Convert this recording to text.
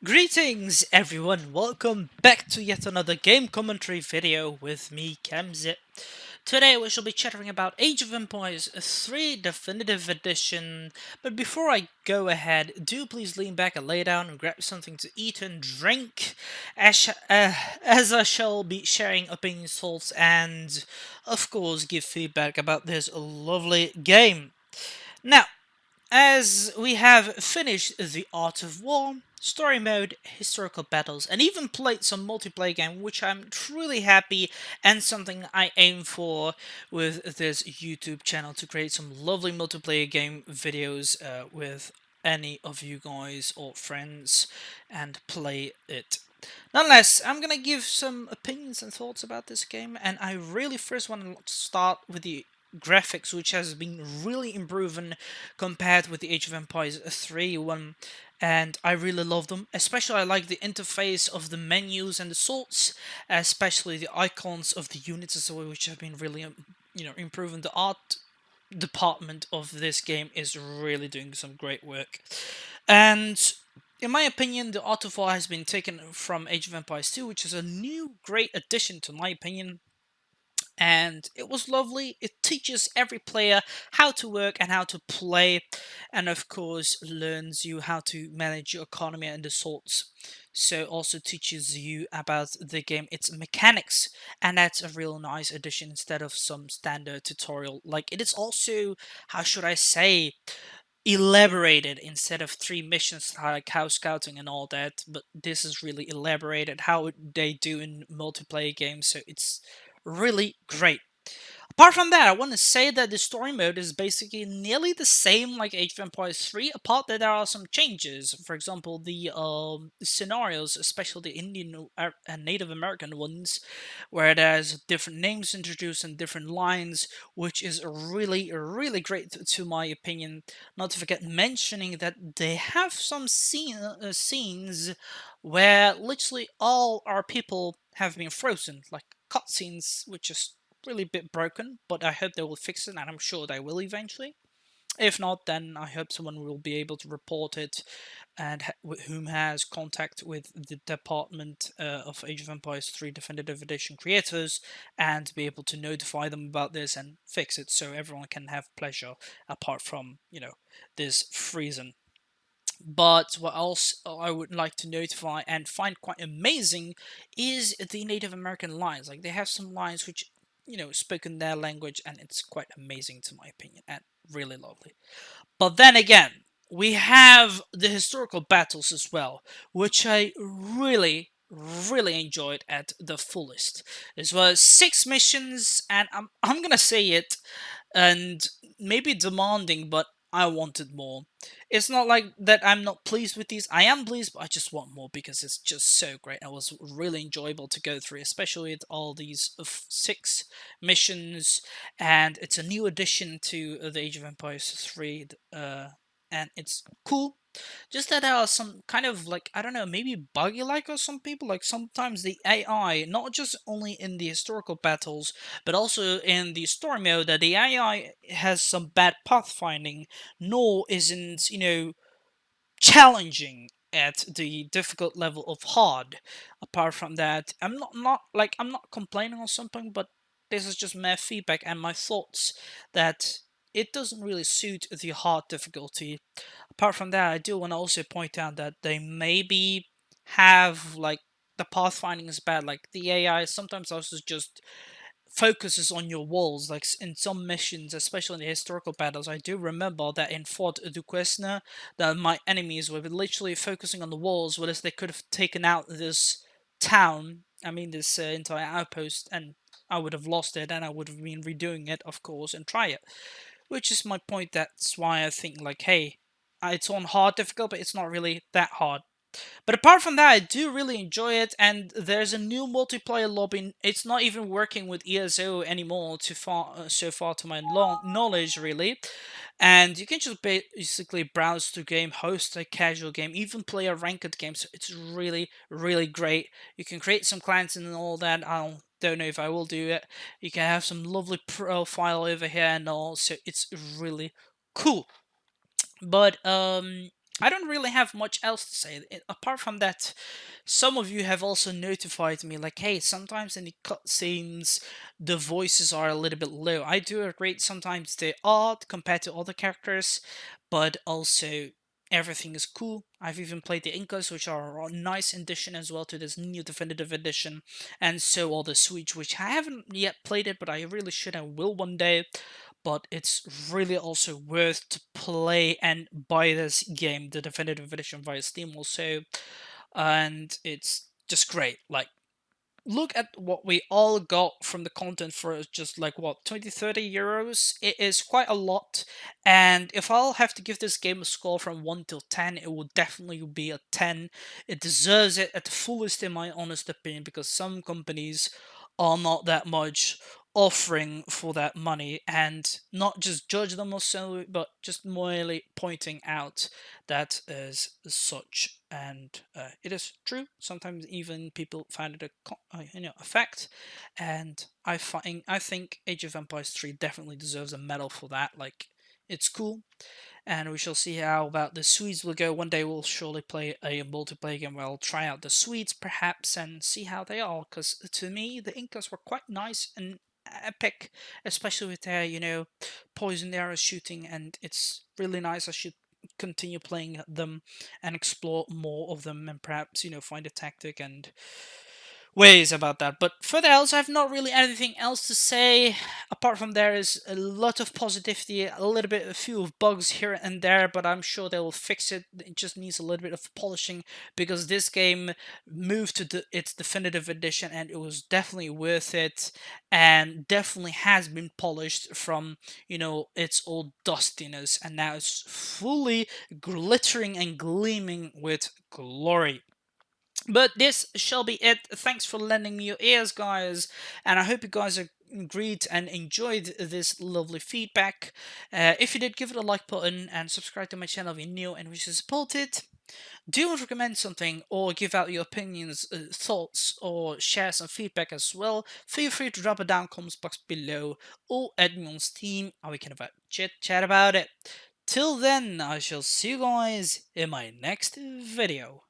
Greetings everyone, welcome back to yet another game commentary video with me, Kemzit. Today we shall be chattering about Age of Empires 3 Definitive Edition, but before I go ahead, do please lean back and lay down and grab something to eat and drink, as I shall be sharing opinions, thoughts, and of course give feedback about this lovely game. Now, as we have finished the Art of War, story mode, historical battles, and even played some multiplayer game, which I'm truly happy and something I aim for with this YouTube channel to create some lovely multiplayer game videos with any of you guys or friends and play it. Nonetheless, I'm gonna give some opinions and thoughts about this game, and I really first want to start with the graphics, which has been really improving compared with the Age of Empires 3 one, and I really love them. Especially, I like the interface of the menus and the sorts, especially the icons of the units as well, which have been really, improving. The art department of this game is really doing some great work, and in my opinion, the Art of War has been taken from Age of Empires 2, which is a new great addition to my opinion. And it was lovely. It teaches every player how to work and how to play, and of course, learns you how to manage your economy and the sorts. So, also teaches you about the game, its mechanics, and that's a real nice addition instead of some standard tutorial. Like, it is also, how should I say, elaborated instead of three missions like house scouting and all that, but this is really elaborated how they do in multiplayer games, so it's really great. Apart from that, I want to say that the story mode is basically nearly the same like Age of Empires 3, apart that there are some changes. For example, the scenarios, especially the Indian and Native American ones, where there's different names introduced and different lines, which is really, really great to my opinion. Not to forget mentioning that they have some scenes where literally all our people have been frozen, like cutscenes, which is really bit broken, but I hope they will fix it, and I'm sure they will eventually. If not, then I hope someone will be able to report it, and whom has contact with the department of Age of Empires 3 Definitive Edition creators, and be able to notify them about this and fix it, so everyone can have pleasure apart from this freezing. But what else I would like to notify and find quite amazing is the Native American lines. Like, they have some lines which, spoke in their language, and it's quite amazing to my opinion and really lovely. But then again, we have the historical battles as well, which I really, really enjoyed at the fullest. This was 6 missions, and I'm gonna say it, and maybe demanding, but I wanted more. It's not like that I'm not pleased with these. I am pleased, but I just want more because it's just so great. It was really enjoyable to go through, especially with all these 6 missions, and it's a new addition to the Age of Empires 3, and it's cool. Just that there are some kind of, like, I don't know, maybe buggy like or some people, like sometimes the AI, not just only in the historical battles, but also in the story mode, that the AI has some bad pathfinding, nor isn't, challenging at the difficult level of hard. Apart from that, I'm not complaining or something, but this is just my feedback and my thoughts that it doesn't really suit the hard difficulty. Apart from that, I do want to also point out that they maybe have, like, the pathfinding is bad. Like, the AI sometimes also just focuses on your walls. Like, in some missions, especially in the historical battles, I do remember that in Fort Duquesne, that my enemies were literally focusing on the walls, whereas they could have taken out this town. I mean, this entire outpost, and I would have lost it, and I would have been redoing it, of course, and try it. Which is my point. That's why I think, like, hey, it's on hard difficult, but it's not really that hard. But apart from that, I do really enjoy it, and there's a new multiplayer lobby. It's not even working with ESO anymore, so far to my knowledge, really. And you can just basically browse through game, host a casual game, even play a ranked game. So it's really, really great. You can create some clients and all that. I don't know if I will do it. You can have some lovely profile over here and all. So it's really cool. But I don't really have much else to say. Apart from that, some of you have also notified me, like, hey, sometimes in the cutscenes, the voices are a little bit low. I do agree, sometimes they are compared to other characters, but also everything is cool. I've even played the Incas, which are a nice addition as well to this new definitive edition, and so all the Switch, which I haven't yet played it, but I really should and will one day. But it's really also worth to play and buy this game, the definitive edition, via Steam also, and it's just great. Like, look at what we all got from the content for just like what, 20-30 euros. It is quite a lot, and if I'll have to give this game a score from 1 till 10, it will definitely be a 10. It deserves it at the fullest, in my honest opinion, because some companies are not that much offering for that money, and not just judge them or so, but just merely pointing out that is such, and it is true. Sometimes even people find it a fact, and I think Age of Empires 3 definitely deserves a medal for that. Like, it's cool, and we shall see how about the Swedes will go. One day we'll surely play a multiplayer game where I'll try out the Swedes perhaps and see how they are, because to me the Incas were quite nice and epic, especially with their, poison arrow shooting, and it's really nice. I should continue playing them and explore more of them, and perhaps, find a tactic and ways about that. But further else, I have not really anything else to say. Apart from there is a lot of positivity, a little bit, a few of bugs here and there, but I'm sure they will fix it. It just needs a little bit of polishing, because this game moved to its definitive edition, and it was definitely worth it, and definitely has been polished from, its old dustiness, and now it's fully glittering and gleaming with glory. But this shall be it. Thanks for lending me your ears, guys, and I hope you guys agreed and enjoyed this lovely feedback. If you did, give it a like button and subscribe to my channel if you're new and wish to support it. Do you want to recommend something or give out your opinions, thoughts, or share some feedback as well? Feel free to drop it down comments box below, or add me on Steam and we can have a chit chat about it. Till then, I shall see you guys in my next video.